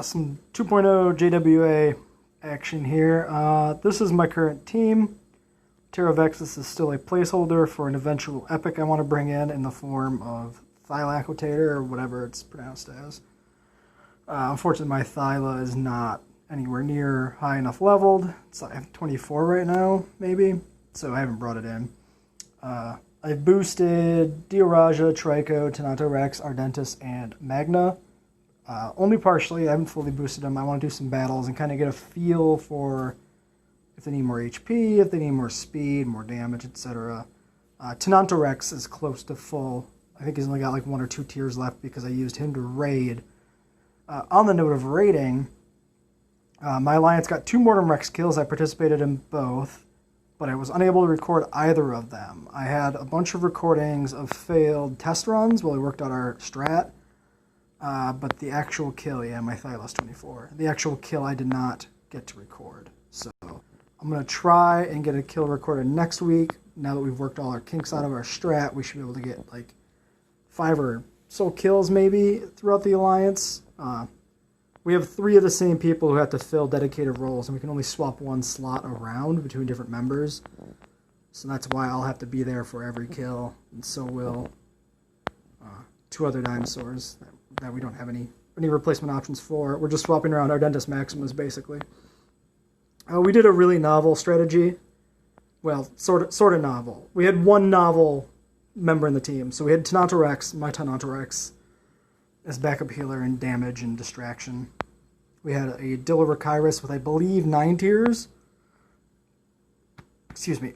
Some 2.0 JWA action here. This is my current team. Terravexus is still a placeholder for an eventual epic I want to bring in the form of Thylaquitator, or whatever it's pronounced as. Unfortunately, my Thyla is not anywhere near high enough leveled. It's like 24 right now, maybe, so I haven't brought it in. I've boosted Dioraja, Trico, Tenontorex, Ardentis, and Magna. Only partially. I haven't fully boosted them. I want to do some battles and kind of get a feel for if they need more HP, if they need more speed, more damage, etc. Tenontorex is close to full. I think he's only got like 1 or 2 tiers left because I used him to raid. On the note of raiding, my alliance got 2 Mortem Rex kills. I participated in both, but I was unable to record either of them. I had a bunch of recordings of failed test runs while we worked out our strat, but the actual kill, yeah, my Thyla's 24. The actual kill I did not get to record. So I'm going to try and get a kill recorded next week. Now that we've worked all our kinks out of our strat, we should be able to get like 5 or so kills maybe throughout the alliance. We have 3 of the same people who have to fill dedicated roles, and we can only swap 1 slot around between different members. So that's why I'll have to be there for every kill, and so will 2 other dinosaurs that we don't have any replacement options for. We're just swapping around Ardentis Maximus, basically. We did a really novel strategy. Well, sort of novel. We had 1 novel member in the team. So we had Tenontorex, my Tenontorex, as backup healer and damage and distraction. We had a Dilorachirus with, I believe, 9 tiers. Excuse me.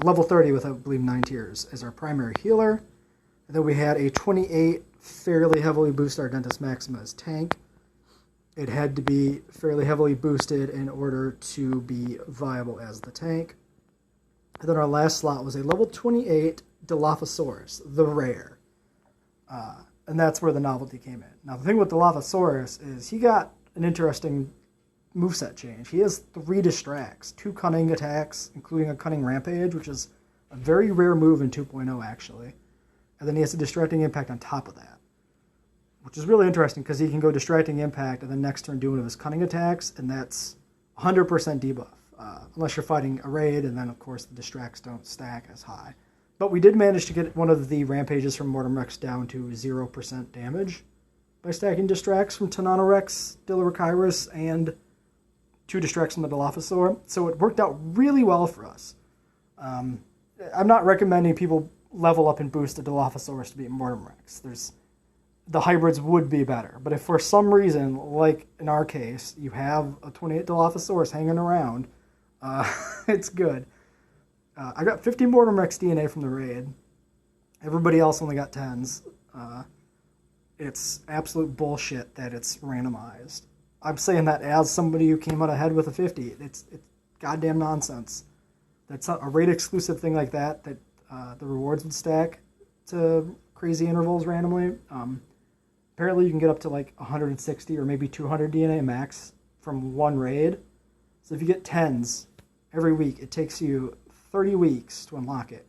Level 30 with, I believe, 9 tiers as our primary healer. And then we had a 28 fairly heavily boosted Ardentis Maximus tank. It had to be fairly heavily boosted in order to be viable as the tank. And then our last slot was a level 28 Dilophosaurus, the rare. And that's where the novelty came in. Now, the thing with Dilophosaurus is he got an interesting moveset change. He has 3 distracts, 2 cunning attacks, including a cunning rampage, which is a very rare move in 2.0, actually. And then he has a distracting impact on top of that, which is really interesting because he can go distracting impact and then next turn do one of his cunning attacks, and that's 100% debuff. Unless you're fighting a raid, and then, of course, the distracts don't stack as high. But we did manage to get one of the rampages from Mortem Rex down to 0% damage by stacking distracts from Tenontorex, Dilorachirus, and 2 distracts from the Dilophosaur. So it worked out really well for us. I'm not recommending people level up and boost the Dilophosaurus to beat Mortem Rex. The hybrids would be better. But if for some reason, like in our case, you have a 28 Dilophosaurus hanging around, it's good. I got 50 Mortem Rex DNA from the raid. Everybody else only got 10s. It's absolute bullshit that it's randomized. I'm saying that as somebody who came out ahead with a 50. It's goddamn nonsense. That's not a raid exclusive thing like that the rewards would stack to crazy intervals randomly. Apparently you can get up to like 160 or maybe 200 DNA max from 1 raid. So if you get 10s every week, it takes you 30 weeks to unlock it.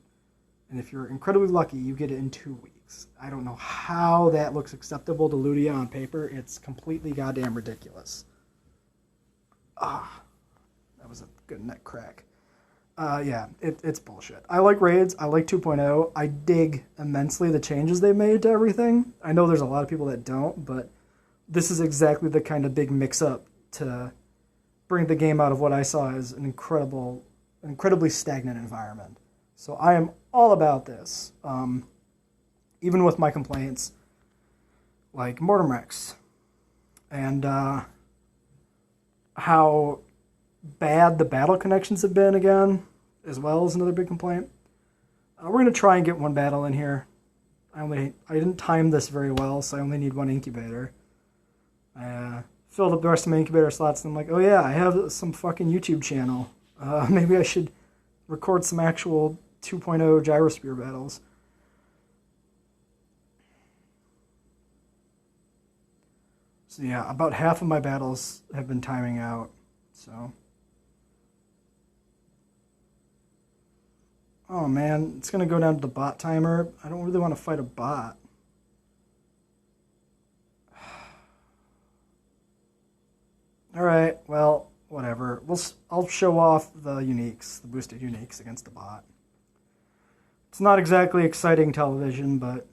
And if you're incredibly lucky, you get it in 2 weeks. I don't know how that looks acceptable to Ludia on paper. It's completely goddamn ridiculous. That was a good neck crack. Yeah, it's bullshit. I like raids. I like 2.0. I dig immensely the changes they made to everything. I know there's a lot of people that don't, but this is exactly the kind of big mix-up to bring the game out of what I saw as an incredibly stagnant environment. So I am all about this. Even with my complaints, like Mortem Rex, and how bad the battle connections have been again, as well as another big complaint. We're going to try and get 1 battle in here. I didn't time this very well, so I only need 1 incubator. I filled up the rest of my incubator slots, and I'm like, oh yeah, I have some fucking YouTube channel. Maybe I should record some actual 2.0 Gyrosphere battles. So yeah, about half of my battles have been timing out, so. Oh man, it's gonna go down to the bot timer. I don't really want to fight a bot. Alright, well, whatever. I'll show off the uniques, the boosted uniques against the bot. It's not exactly exciting television, but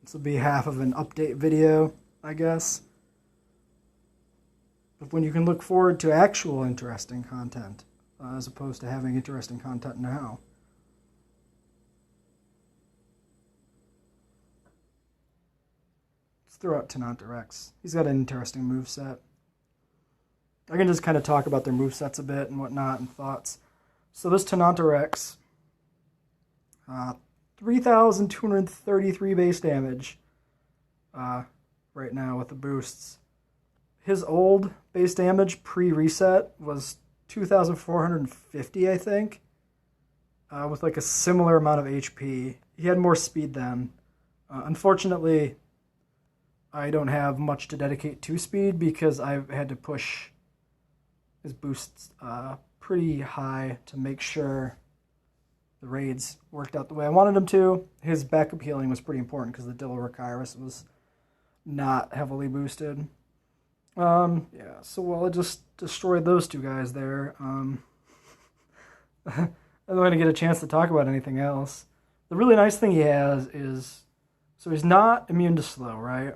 this will be half of an update video, I guess. But when you can look forward to actual interesting content, as opposed to having interesting content now. Let's throw out Tenonta Rex. He's got an interesting moveset. I can just kind of talk about their movesets a bit and whatnot and thoughts. So this Tenonta Rex, 3,233 base damage right now with the boosts. His old base damage pre-reset was 2,450, I think, with like a similar amount of HP. He had more speed then. Unfortunately, I don't have much to dedicate to speed because I've had to push his boosts pretty high to make sure the raids worked out the way I wanted them to. His backup healing was pretty important because the Diloricyrus was not heavily boosted. Yeah, so I just destroyed those two guys there. I'm not going to get a chance to talk about anything else. The really nice thing he has is, so he's not immune to slow, right?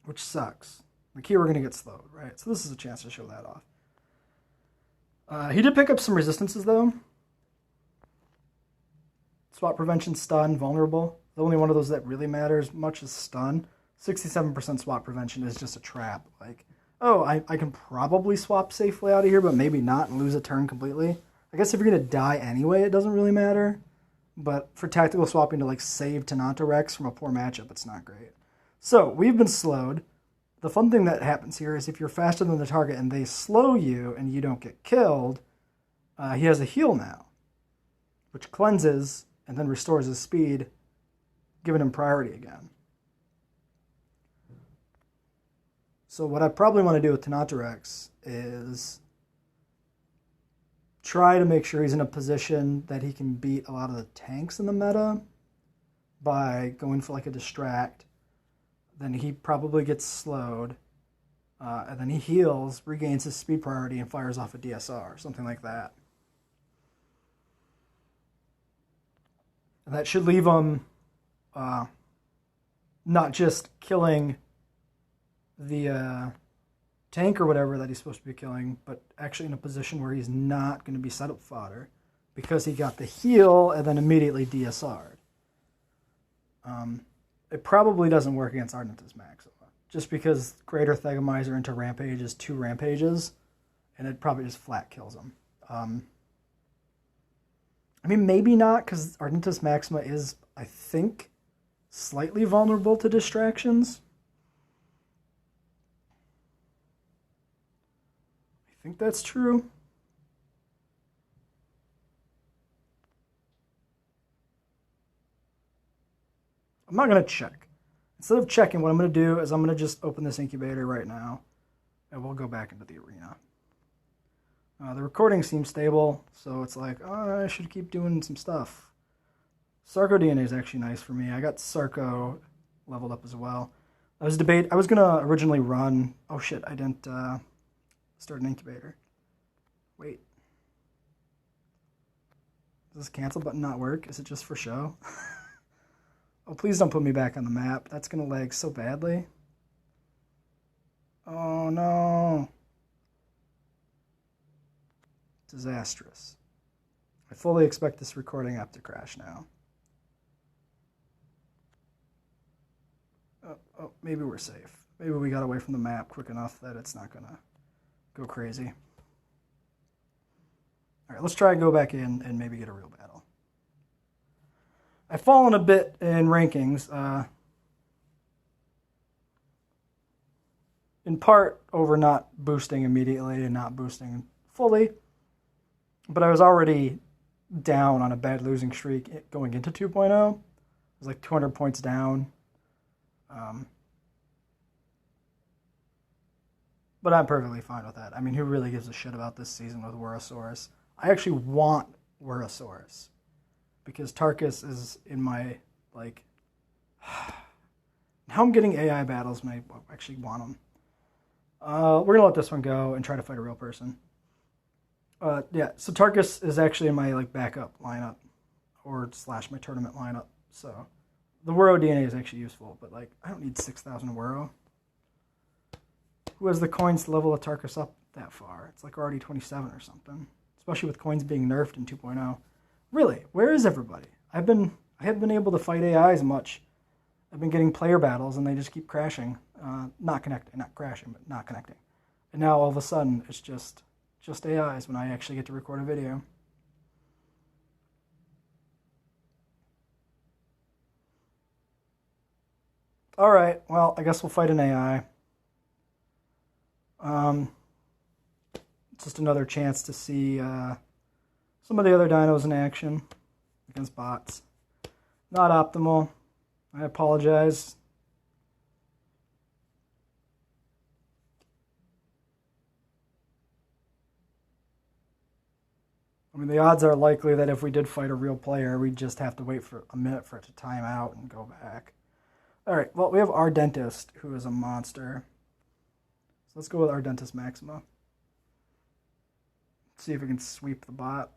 Which sucks. The key we're going to get slowed, right? So this is a chance to show that off. He did pick up some resistances, though. Swap prevention, stun, vulnerable. The only one of those that really matters much is stun. 67% swap prevention is just a trap. Like, oh, I can probably swap safely out of here, but maybe not and lose a turn completely. I guess if you're going to die anyway, it doesn't really matter. But for tactical swapping to like save Tenonta Rex from a poor matchup, it's not great. So, we've been slowed. The fun thing that happens here is if you're faster than the target and they slow you and you don't get killed, he has a heal now, which cleanses and then restores his speed, giving him priority again. So what I probably want to do with Tenonta Rex is try to make sure he's in a position that he can beat a lot of the tanks in the meta by going for like a distract. Then he probably gets slowed, and then he heals, regains his speed priority, and fires off a DSR, something like that. And that should leave him not just killing the tank or whatever that he's supposed to be killing, but actually in a position where he's not going to be setup fodder because he got the heal and then immediately DSR'd. It probably doesn't work against Ardentis Maxima, just because Greater Thegamizer into Rampage is 2 Rampages, and it probably just flat kills him. I mean, maybe not, because Ardentis Maxima is, I think, slightly vulnerable to distractions. I think that's true. I'm not going to check. Instead of checking, what I'm going to do is I'm going to just open this incubator right now, and we'll go back into the arena. The recording seems stable, so it's like, oh, I should keep doing some stuff. Sarco DNA is actually nice for me. I got Sarco leveled up as well. I was going to originally run... Oh shit, I didn't start an incubator. Wait. Does this cancel button not work? Is it just for show? Oh, please don't put me back on the map. That's going to lag so badly. Oh, no. Disastrous. I fully expect this recording app to crash now. Oh, maybe we're safe. Maybe we got away from the map quick enough that it's not going to go crazy. All right, let's try and go back in and maybe get a real battle. I've fallen a bit in rankings, in part over not boosting immediately and not boosting fully, but I was already down on a bad losing streak going into 2.0. I was like 200 points down. But I'm perfectly fine with that. I mean, who really gives a shit about this season with Wurosaurus? I actually want Wurosaurus, because Tarkus is in my, like, how I'm getting AI battles when I actually want them. We're going to let this one go and try to fight a real person. Yeah, so Tarkus is actually in my backup lineup, or / my tournament lineup. So the Wuro DNA is actually useful, but I don't need 6,000 Wuro. Who has the coins to level a Tarkus up that far? It's already 27 or something, especially with coins being nerfed in 2.0. Really, where is everybody? I haven't been able to fight AIs much. I've been getting player battles and they just keep crashing, not crashing, but not connecting. And now all of a sudden it's just AIs when I actually get to record a video. All right, well, I guess we'll fight an AI. It's just another chance to see some of the other dinos in action against bots. Not optimal. I apologize. I mean, the odds are likely that if we did fight a real player, we'd just have to wait for a minute for it to time out and go back. All right, well, we have our Dentist, who is a monster. So let's go with our Dentist Maxima. See if we can sweep the bot.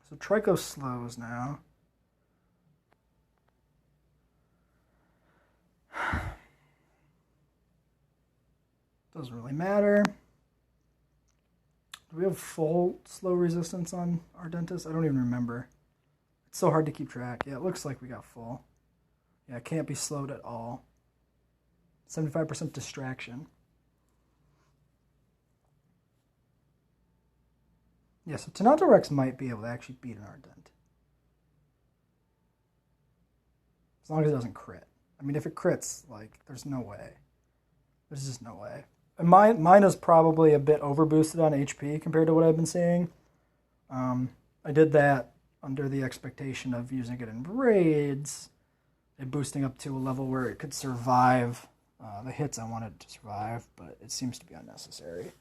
So Trico slows now. Doesn't really matter. Do we have full slow resistance on our Dentist? I don't even remember. It's so hard to keep track. Yeah, it looks like we got full. Yeah, it can't be slowed at all. 75% distraction. Yeah, so Tanato Rex might be able to actually beat an Ardent. As long as it doesn't crit. I mean, if it crits, there's no way. There's just no way. And mine is probably a bit overboosted on HP compared to what I've been seeing. I did that under the expectation of using it in raids and boosting up to a level where it could survive the hits I wanted to survive, but it seems to be unnecessary.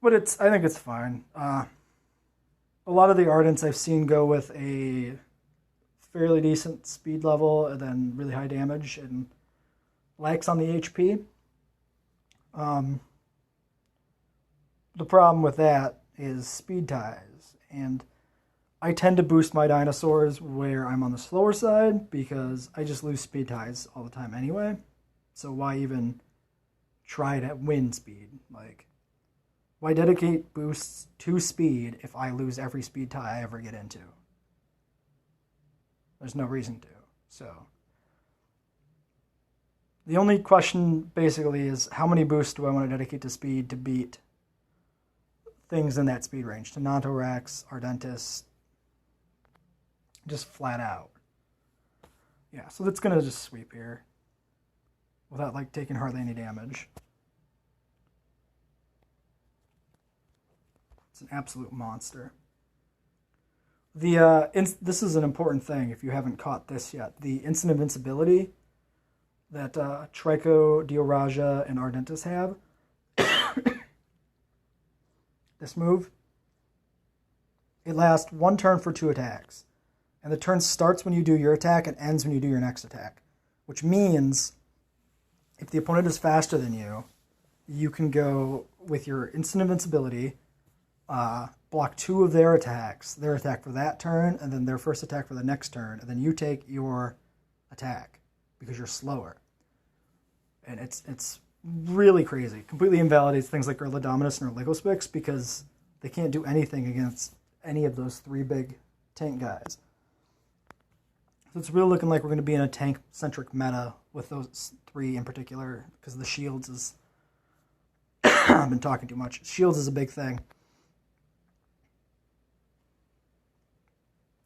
But I think it's fine. A lot of the Ardents I've seen go with a fairly decent speed level and then really high damage and lacks on the HP. The problem with that is speed ties, and I tend to boost my dinosaurs where I'm on the slower side because I just lose speed ties all the time anyway. So why even try to win speed? Why dedicate boosts to speed if I lose every speed tie I ever get into? There's no reason to. So the only question basically is how many boosts do I want to dedicate to speed to beat things in that speed range? Tanato Rex, Ardentis, just flat out. Yeah, so that's going to just sweep here without taking hardly any damage. It's an absolute monster. This is an important thing if you haven't caught this yet. The instant invincibility that Trico, Dioraja, and Ardentis have. This move, it lasts one turn for 2 attacks. And the turn starts when you do your attack and ends when you do your next attack. Which means if the opponent is faster than you, you can go with your instant invincibility, block 2 of their attacks, their attack for that turn, and then their first attack for the next turn, and then you take your attack because you're slower. And it's really crazy. Completely invalidates things like Urla Dominus and Orligospix because they can't do anything against any of those 3 big tank guys. So it's really looking like we're going to be in a tank-centric meta with those 3 in particular because the shields is... I've been talking too much. Shields is a big thing.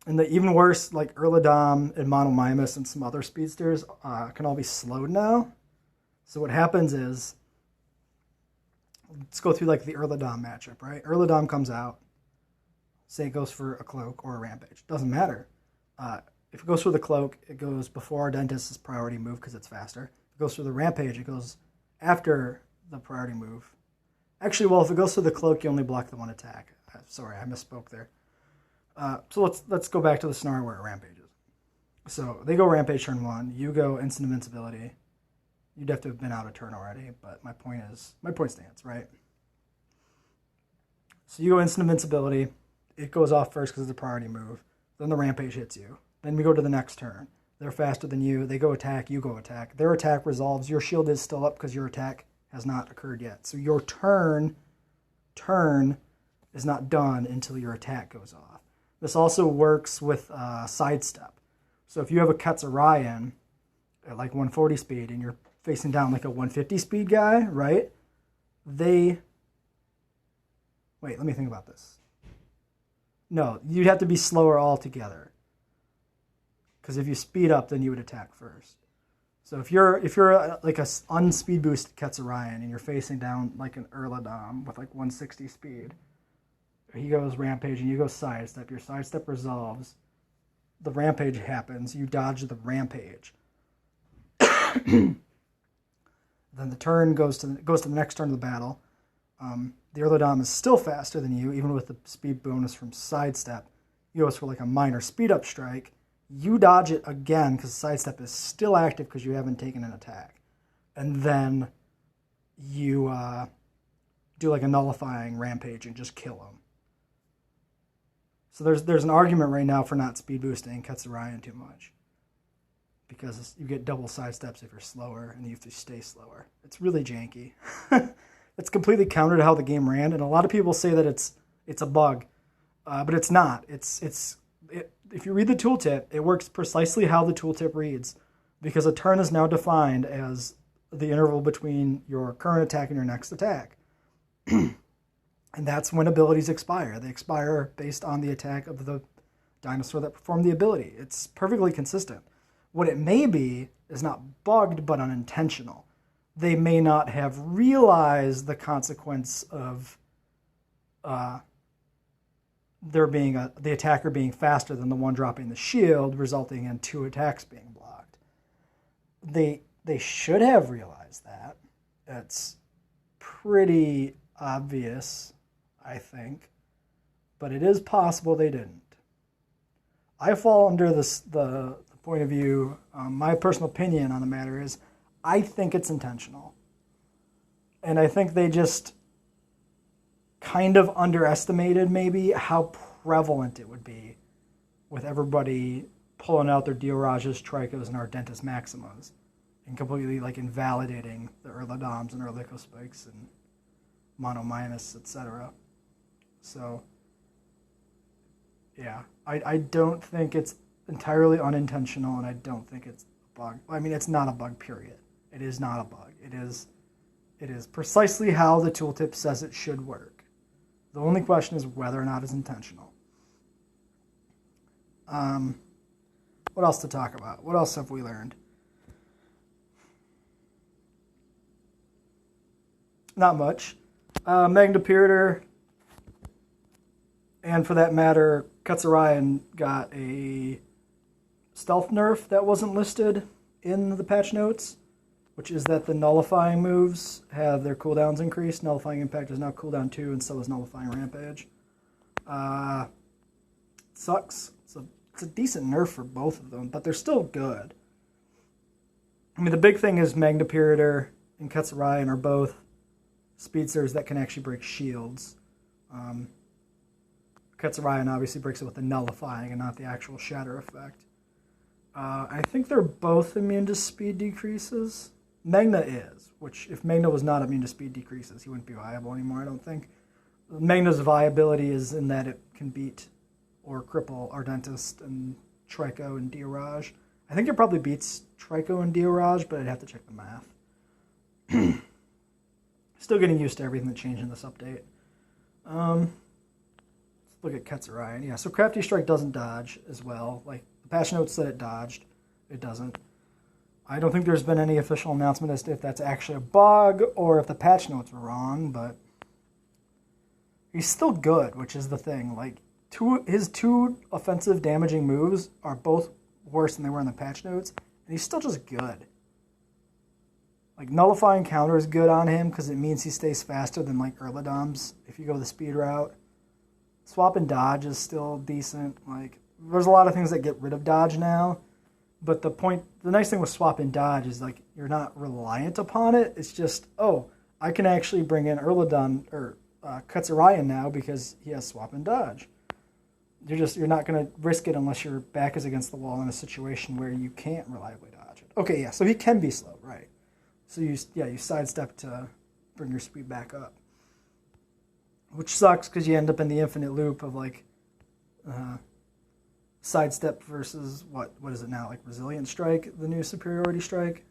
And the even worse, Urladom and Monomimus and some other speedsters can all be slowed now. So what happens is, let's go through the Urladom matchup, right? Urladom comes out, say it goes for a cloak or a rampage. Doesn't matter. If it goes for the cloak, it goes before our Dentist's priority move because it's faster. If it goes for the rampage, it goes after the priority move. Actually, well, if it goes for the cloak, you only block the 1 attack. Sorry, I misspoke there. So let's go back to the scenario where it rampages. So they go Rampage turn 1. You go Instant Invincibility. You'd have to have been out of turn already, but my point stands, right? So you go Instant Invincibility. It goes off first because it's a priority move. Then the Rampage hits you. Then we go to the next turn. They're faster than you. They go attack. You go attack. Their attack resolves. Your shield is still up because your attack has not occurred yet. So your turn is not done until your attack goes off. This also works with sidestep. So if you have a Katsurayan at like 140 speed and you're facing down like a 150 speed guy, right? Wait, let me think about this. No, you'd have to be slower altogether. Because if you speed up, then you would attack first. So if you're like a unspeed boosted Katsurayan and you're facing down like an Erladom with like 160 speed, he goes Rampage and you go sidestep. Your sidestep resolves. The Rampage happens. You dodge the Rampage. Then the turn goes to the next turn of the battle. The Erladom is still faster than you, even with the speed bonus from sidestep. He goes for like a minor speed up strike. You dodge it again because sidestep is still active because you haven't taken an attack. And then you do like a nullifying Rampage and just kill him. So there's an argument right now for not speed boosting Katsurayan too much. Because you get double sidesteps if you're slower and you have to stay slower. It's really janky. It's completely counter to how the game ran, and a lot of people say that it's a bug. But it's not. If you read the tooltip, it works precisely how the tooltip reads, because a turn is now defined as the interval between your current attack and your next attack. And that's when abilities expire. They expire based on the attack of the dinosaur that performed the ability. It's perfectly consistent. What it may be is not bugged, but unintentional. They may not have realized the consequence of the attacker being faster than the one dropping the shield, resulting in 2 attacks being blocked. They should have realized that. It's pretty obvious, I think, but it is possible they didn't. I fall under the point of view, my personal opinion on the matter is, I think it's intentional. And I think they just kind of underestimated maybe how prevalent it would be with everybody pulling out their Diorajas, Tricos, and Ardentis Maximas and completely like invalidating the Erladoms and Erlicospikes and Monominus, etc. So, yeah, I don't think it's entirely unintentional, and I don't think it's a bug. I mean, it's not a bug, period. It is not a bug. It is precisely how the tooltip says it should work. The only question is whether or not it's intentional. What else to talk about? What else have we learned? Not much. Magnapirator, and for that matter, Katsurayan got a stealth nerf that wasn't listed in the patch notes, which is that the nullifying moves have their cooldowns increased. Nullifying Impact is now cooldown 2, and so is Nullifying Rampage. Sucks. It's a decent nerf for both of them, but they're still good. I mean, the big thing is Magnapirator and Katsurayan are both speedsters that can actually break shields. Katsurayan obviously breaks it with the nullifying and not the actual shatter effect. I think they're both immune to speed decreases. Magna is, which if Magna was not immune to speed decreases, he wouldn't be viable anymore, I don't think. Magna's viability is in that it can beat or cripple Ardentis and Trico and Dioraj. I think it probably beats Trico and Dioraj, but I'd have to check the math. Still getting used to everything that changed in this update. Let's look at Katsurayan. Yeah, so Crafty Strike doesn't dodge as well. Like, the patch notes said it dodged. It doesn't. I don't think there's been any official announcement as to if that's actually a bug or if the patch notes were wrong, but he's still good, which is the thing. Like, his 2 offensive damaging moves are both worse than they were in the patch notes, and he's still just good. Like, Nullifying Counter is good on him because it means he stays faster than, like, Erladoms if you go the speed route. Swap and Dodge is still decent. Like, there's a lot of things that get rid of Dodge now, But the nice thing with swap and dodge is like you're not reliant upon it. It's just, oh, I can actually bring in Erladon or Katsurayan now because he has swap and dodge. You're not going to risk it unless your back is against the wall in a situation where you can't reliably dodge it. Okay, yeah, so he can be slow, right? So you sidestep to bring your speed back up, which sucks because you end up in the infinite loop of like sidestep versus what is it now, like resilient strike, the new superiority strike.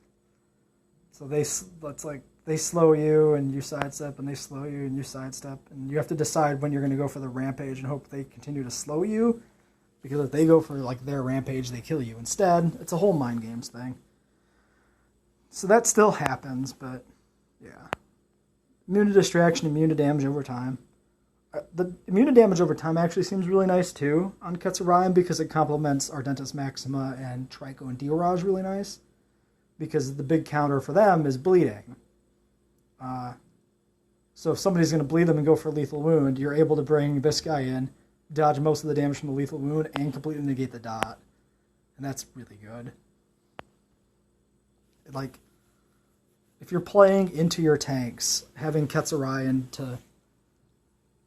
So they slow you and you sidestep, and they slow you and you sidestep, and you have to decide when you're going to go for the rampage and hope they continue to slow you, because if they go for like their rampage, they kill you instead. It's a whole mind games thing. So that still happens, but yeah. Immune to distraction, immune to damage over time. The immune to damage over time actually seems really nice too on Katsurayan because it complements Ardentis Maxima and Trico and Dioraj really nice, because the big counter for them is bleeding. So if somebody's going to bleed them and go for a lethal wound, you're able to bring this guy in, dodge most of the damage from the lethal wound, and completely negate the dot. And that's really good. Like, if you're playing into your tanks, having Katsurayan to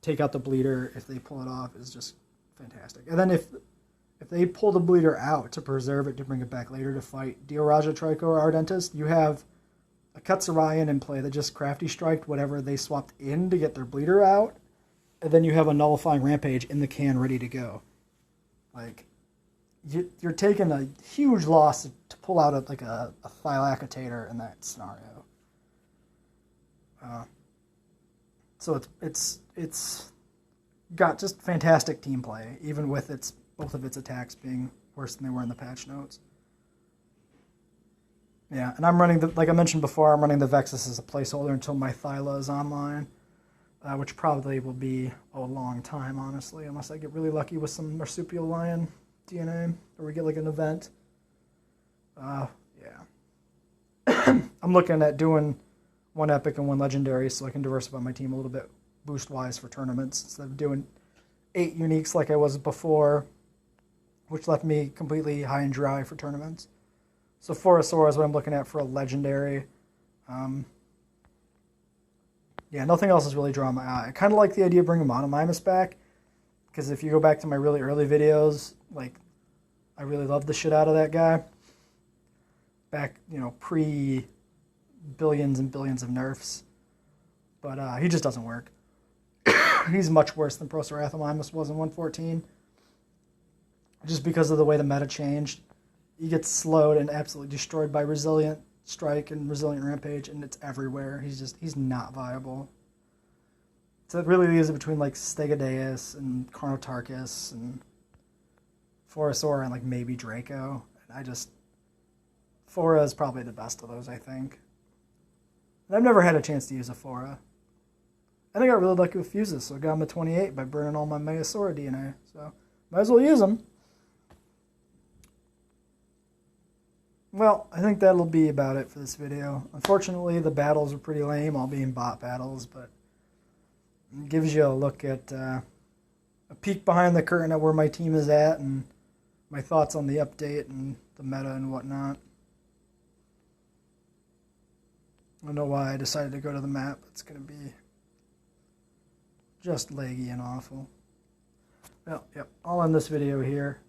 take out the bleeder if they pull it off is just fantastic. And then if they pull the bleeder out to preserve it to bring it back later to fight Dioraja, Trico, or Ardentis, you have a Katsurayan in play that just crafty striked whatever they swapped in to get their bleeder out, and then you have a nullifying rampage in the can ready to go. Like, you're taking a huge loss to pull out a Thylacitator in that scenario. So it's got just fantastic team play, even with both of its attacks being worse than they were in the patch notes. Yeah, and I'm running, like I mentioned before, I'm running the Vexus as a placeholder until my Thyla is online, which probably will be a long time, honestly, unless I get really lucky with some Marsupial Lion DNA, or we get like an event. Yeah. I'm looking at doing one Epic and one Legendary so I can diversify my team a little bit boost-wise for tournaments, instead of doing 8 uniques like I was before, which left me completely high and dry for tournaments. So Forasaur is what I'm looking at for a Legendary. Yeah, nothing else is really drawing my eye. I kind of like the idea of bringing Monomimus back, because if you go back to my really early videos, like, I really loved the shit out of that guy. Back, pre-billions and billions of nerfs. But he just doesn't work. He's much worse than Proceratomimus was in 114. Just because of the way the meta changed. He gets slowed and absolutely destroyed by Resilient Strike and Resilient Rampage, and it's everywhere. He's not viable. So it really leaves it between like Stegodeus and Carnotarchus and Forasaur and like maybe Draco. And Fora is probably the best of those, I think. And I've never had a chance to use a Fora. And I got really lucky with fuses, so I got him at 28 by burning all my Megasaur DNA. So might as well use them. Well, I think that'll be about it for this video. Unfortunately, the battles are pretty lame, all being bot battles, but it gives you a look at a peek behind the curtain at where my team is at and my thoughts on the update and the meta and whatnot. I don't know why I decided to go to the map. It's going to be just laggy and awful. Well, yep, I'll end this video here.